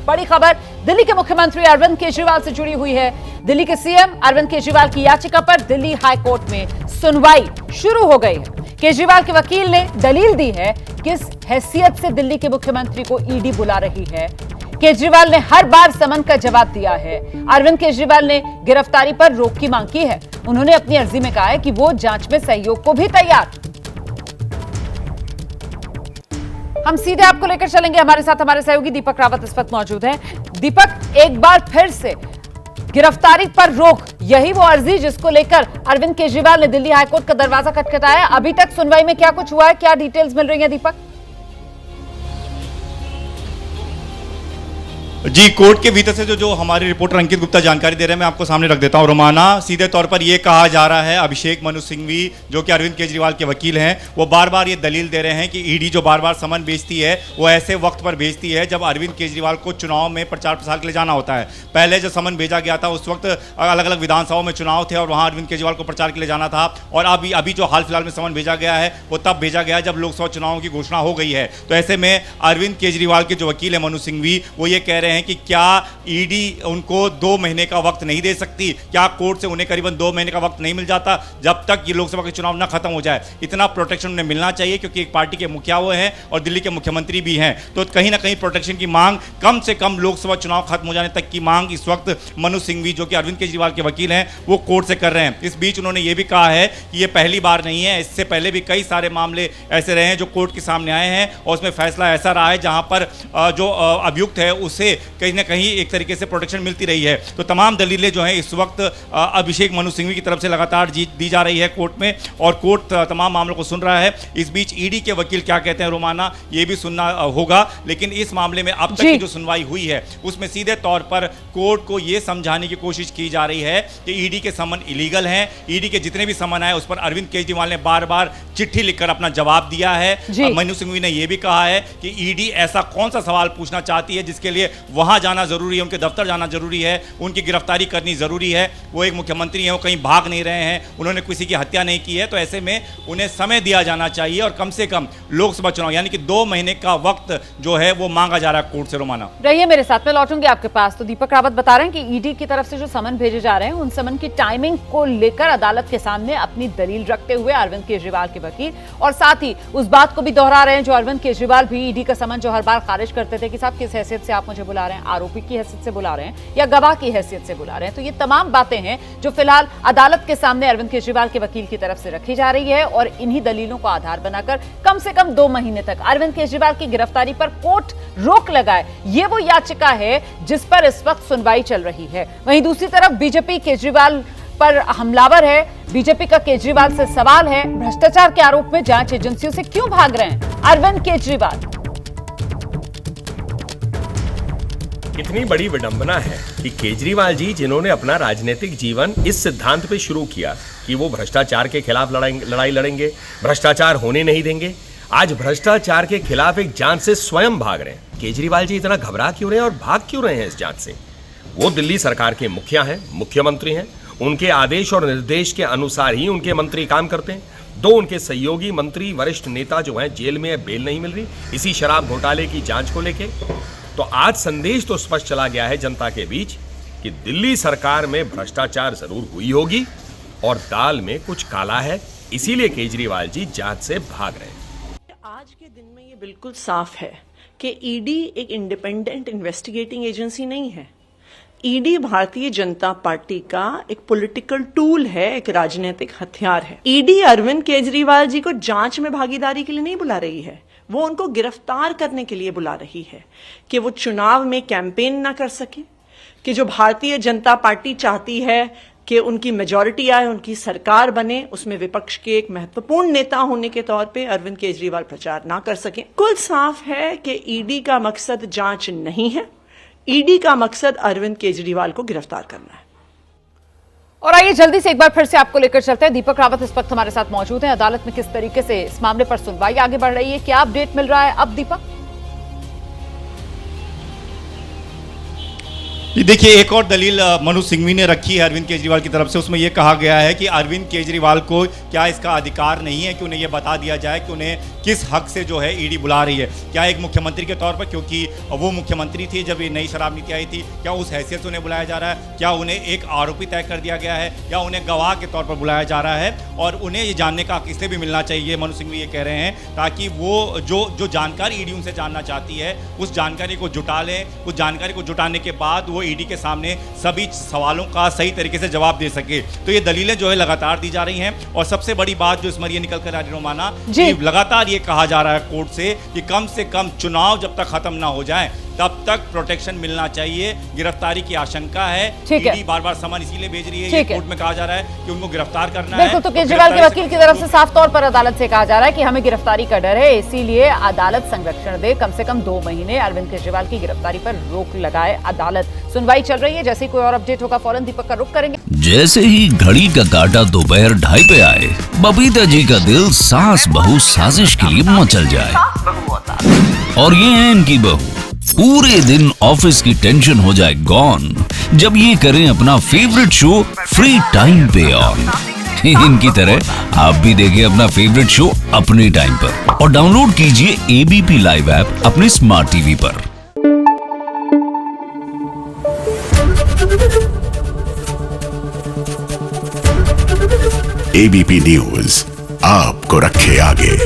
बड़ी खबर दिल्ली के मुख्यमंत्री अरविंद केजरीवाल से जुड़ी हुई है। दिल्ली के सीएम अरविंद केजरीवाल की याचिका पर दिल्ली हाई कोर्ट में सुनवाई शुरू हो गई है। केजरीवाल के वकील ने दलील दी है किस हैसियत से दिल्ली के मुख्यमंत्री को ईडी बुला रही है। केजरीवाल ने हर बार समन का जवाब दिया है। अरविंद केजरीवाल ने गिरफ्तारी पर रोक की मांग की है। उन्होंने अपनी अर्जी में कहा है कि वो जांच में सहयोग को भी तैयार। हम सीधे आपको लेकर चलेंगे, हमारे साथ हमारे सहयोगी दीपक रावत इस वक्त मौजूद हैं। दीपक, एक बार फिर से गिरफ्तारी पर रोक, यही वो अर्जी जिसको लेकर अरविंद केजरीवाल ने दिल्ली हाईकोर्ट का दरवाजा खटखटाया। अभी तक सुनवाई में क्या कुछ हुआ है, क्या डिटेल्स मिल रही है दीपक? जी, कोर्ट के भीतर से जो हमारे रिपोर्टर अंकित गुप्ता जानकारी दे रहे हैं, मैं आपको सामने रख देता हूं। रोमाना, सीधे तौर पर यह कहा जा रहा है, अभिषेक मनु सिंघवी जो कि अरविंद केजरीवाल के वकील हैं, वो बार बार ये दलील दे रहे हैं कि ईडी जो बार बार समन भेजती है वो ऐसे वक्त पर भेजती है जब अरविंद केजरीवाल को चुनाव में प्रचार प्रसार के लिए जाना होता है। पहले जो समन भेजा गया था उस वक्त अलग अलग विधानसभाओं में चुनाव थे और वहां अरविंद केजरीवाल को प्रचार के लिए जाना था, और अभी जो हाल फिलहाल में समन भेजा गया है वो तब भेजा गया है जब लोकसभा चुनावों की घोषणा हो गई है। तो ऐसे में अरविंद केजरीवाल के जो वकील है मनु सिंघवी, वो ये कह रहे हैं कि क्या ईडी उनको 2 महीने का वक्त नहीं दे सकती? क्या कोर्ट से उन्हें करीबन 2 महीने का वक्त नहीं मिल जाता जब तक ये लोकसभा के चुनाव ना खत्म हो जाए? इतना प्रोटेक्शन उन्हें मिलना चाहिए क्योंकि एक पार्टी के मुखिया वो हैं और दिल्ली के मुख्यमंत्री भी हैं। तो कहीं ना कहीं प्रोटेक्शन की मांग, कम से कम लोकसभा चुनाव खत्म हो जाने तक की मांग इस वक्त मनु सिंघवी जो कि अरविंद केजरीवाल के वकील हैं वो कोर्ट से कर रहे हैं। इस बीच उन्होंने ये भी कहा है कि ये पहली बार नहीं है, इससे पहले भी कई सारे मामले ऐसे रहे हैं जो कोर्ट के सामने आए हैं और उसमें फैसला ऐसा रहा है जहां पर जो अभियुक्त है उसे कहीं ना कहीं एक तरीके से प्रोटेक्शन मिलती रही है। तो तमाम दलीलें जो हैं इस वक्त अभिषेक मनु सिंघवी की तरफ से लगातार दी जा रही है कोर्ट में, और कोर्ट तमाम मामलों को सुन रहा है। इस बीच ईडी के वकील क्या कहते हैं रोमाना, ये भी सुनना होगा। लेकिन इस मामले में अब तक की जो सुनवाई हुई है उसमें सीधे तौर पर कोर्ट को यह समझाने की कोशिश की जा रही है कि ईडी के समन इलीगल हैं। ईडी के जितने भी समन आए उस पर अरविंद केजरीवाल ने बार बार चिट्ठी लिखकर अपना जवाब दिया है। मनु सिंघवी ने यह भी कहा है कि ईडी ऐसा कौन सा सवाल पूछना चाहती है जिसके लिए वहां जाना जरूरी है, उनके दफ्तर जाना जरूरी है, उनकी गिरफ्तारी करनी जरूरी है। वो एक मुख्यमंत्री हैं, वो कहीं भाग नहीं रहे हैं, उन्होंने किसी की हत्या नहीं की है। तो ऐसे में उन्हें समय दिया जाना चाहिए और कम से कम लोकसभा चुनाव यानी कि 2 महीने का वक्त जो है वो मांगा जा रहा है कोर्ट से। रोमाना, रहिए मेरे साथ, मैं लौटूंगी आपके पास। तो दीपक रावत बता रहे हैं कि ईडी की तरफ से जो समन भेजे जा रहे हैं उन समन की टाइमिंग को लेकर अदालत के सामने अपनी दलील रखते हुए अरविंद केजरीवाल के वकील, और साथ ही उस बात को भी दोहरा रहे हैं जो अरविंद केजरीवाल भी ईडी का समन जो हर बार खारिज करते थे कि साहब किस हैसियत से आप मुझे बुला रहे हैं, आरोपी की हैसियत से बुला रहे हैं या गवाह की हैसियत से बुला रहे हैं। तो ये तमाम बातें हैं जो फिलहाल अदालत के सामने अरविंद केजरीवाल के वकील की तरफ से रखी जा रही है, और इन्हीं दलीलों को आधार बनाकर कम से कम 2 महीने तक अरविंद केजरीवाल की गिरफ्तारी पर कोर्ट रोक लगाए, ये वो याचिका है जिस पर इस वक्त सुनवाई चल रही है। वहीं दूसरी तरफ बीजेपी केजरीवाल पर हमलावर है। बीजेपी का केजरीवाल से सवाल है, भ्रष्टाचार के आरोप में जांच एजेंसियों से क्यों भाग रहे हैं अरविंद केजरीवाल? इतनी बड़ी विडंबना है कि केजरीवाल जी, जिन्होंने अपना राजनीतिक जीवन इस सिद्धांत पे शुरू किया कि वो भ्रष्टाचार के खिलाफ लड़ाई लड़ेंगे, भ्रष्टाचार होने नहीं देंगे, आज भ्रष्टाचार के खिलाफ एक जांच से स्वयं भाग रहे हैं। केजरीवाल जी इतना घबरा क्यों रहे हैं और भाग क्यों रहे हैं इस जांच से? वो दिल्ली सरकार के मुखिया हैं, मुख्यमंत्री हैं, उनके आदेश और निर्देश के अनुसार ही उनके मंत्री काम करते हैं। 2 उनके सहयोगी मंत्री, वरिष्ठ नेता जो हैं जेल में, बेल नहीं मिल रही इसी शराब घोटाले की जांच को लेके। तो आज संदेश तो स्पष्ट चला गया है जनता के बीच कि दिल्ली सरकार में भ्रष्टाचार जरूर हुई होगी और दाल में कुछ काला है, इसीलिए केजरीवाल जी जांच से भाग रहे हैं। आज के दिन में ये बिल्कुल साफ है कि ईडी एक इंडिपेंडेंट इन्वेस्टिगेटिंग एजेंसी नहीं है। ईडी भारतीय जनता पार्टी का एक पॉलिटिकल टूल है, एक राजनीतिक हथियार है। ईडी अरविंद केजरीवाल जी को जांच में भागीदारी के लिए नहीं बुला रही है, वो उनको गिरफ्तार करने के लिए बुला रही है कि वो चुनाव में कैंपेन ना कर सके, कि जो भारतीय जनता पार्टी चाहती है कि उनकी मेजॉरिटी आए, उनकी सरकार बने, उसमें विपक्ष के एक महत्वपूर्ण नेता होने के तौर पे अरविंद केजरीवाल प्रचार ना कर सके। कुल साफ है कि ईडी का मकसद जांच नहीं है, ईडी का मकसद अरविंद केजरीवाल को गिरफ्तार करना है। और आइए जल्दी से एक बार फिर से आपको लेकर चलते हैं। दीपक रावत इस वक्त हमारे साथ मौजूद हैं। अदालत में किस तरीके से इस मामले पर सुनवाई आगे बढ़ रही है, क्या अपडेट मिल रहा है अब दीपक? देखिए, एक और दलील मनोज सिंघवी ने रखी है अरविंद केजरीवाल की तरफ से। उसमें यह कहा गया है कि अरविंद केजरीवाल को क्या इसका अधिकार नहीं है कि उन्हें यह बता दिया जाए कि उन्हें किस हक से जो है ईडी बुला रही है। क्या एक मुख्यमंत्री के तौर पर, क्योंकि वो मुख्यमंत्री थे जब ये नई शराब नीति आई थी, क्या उस हैसियत से उन्हें बुलाया जा रहा है? क्या उन्हें एक आरोपी तय कर दिया गया है या उन्हें गवाह के तौर पर बुलाया जा रहा है? और उन्हें ये जानने का हक इसलिए भी मिलना चाहिए, मनोज सिंघवी ये कह रहे हैं, ताकि वो जो जानकारी ईडी उनसे जानना चाहती है उस जानकारी को जुटा लें। उस जानकारी को जुटाने के बाद वो ईडी के सामने सभी सवालों का सही तरीके से जवाब दे सके। तो ये दलीलें जो है लगातार दी जा रही हैं। और सबसे बड़ी बात जो इसमें ये निकल कर आ रही है रोमाना, कि लगातार ये कहा जा रहा है कोर्ट से कम चुनाव जब तक खत्म ना हो जाए तब तक प्रोटेक्शन मिलना चाहिए। गिरफ्तारी की आशंका है, ईडी बार-बार समन इसीलिए भेज रही है। ये कोर्ट में कहा जा रहा है कि उनको गिरफ्तार करना है। बिल्कुल, तो केजरीवाल के वकील की तरफ से साफ तौर पर अदालत से कहा जा रहा है कि हमें गिरफ्तारी का डर है, इसीलिए अदालत संरक्षण दे, कम से कम 2 महीने अरविंद केजरीवाल की गिरफ्तारी पर रोक लगाए अदालत। सुनवाई चल रही है, जैसे कोई और अपडेट होगा फौरन दीपक का रुख करेंगे। जैसे ही घड़ी का काटा दोपहर 2:30 पे आए, बबीता जी का दिल सास बहू साजिश के लिए मचल जाए। और ये है इनकी बहू, पूरे दिन ऑफिस की टेंशन हो जाए गॉन जब ये करें अपना फेवरेट शो फ्री टाइम पे ऑन। इनकी तरह आप भी देखिए अपना फेवरेट शो अपने टाइम पर और डाउनलोड कीजिए एबीपी लाइव ऐप अपने स्मार्ट टीवी पर। एबीपी न्यूज आपको रखे आगे।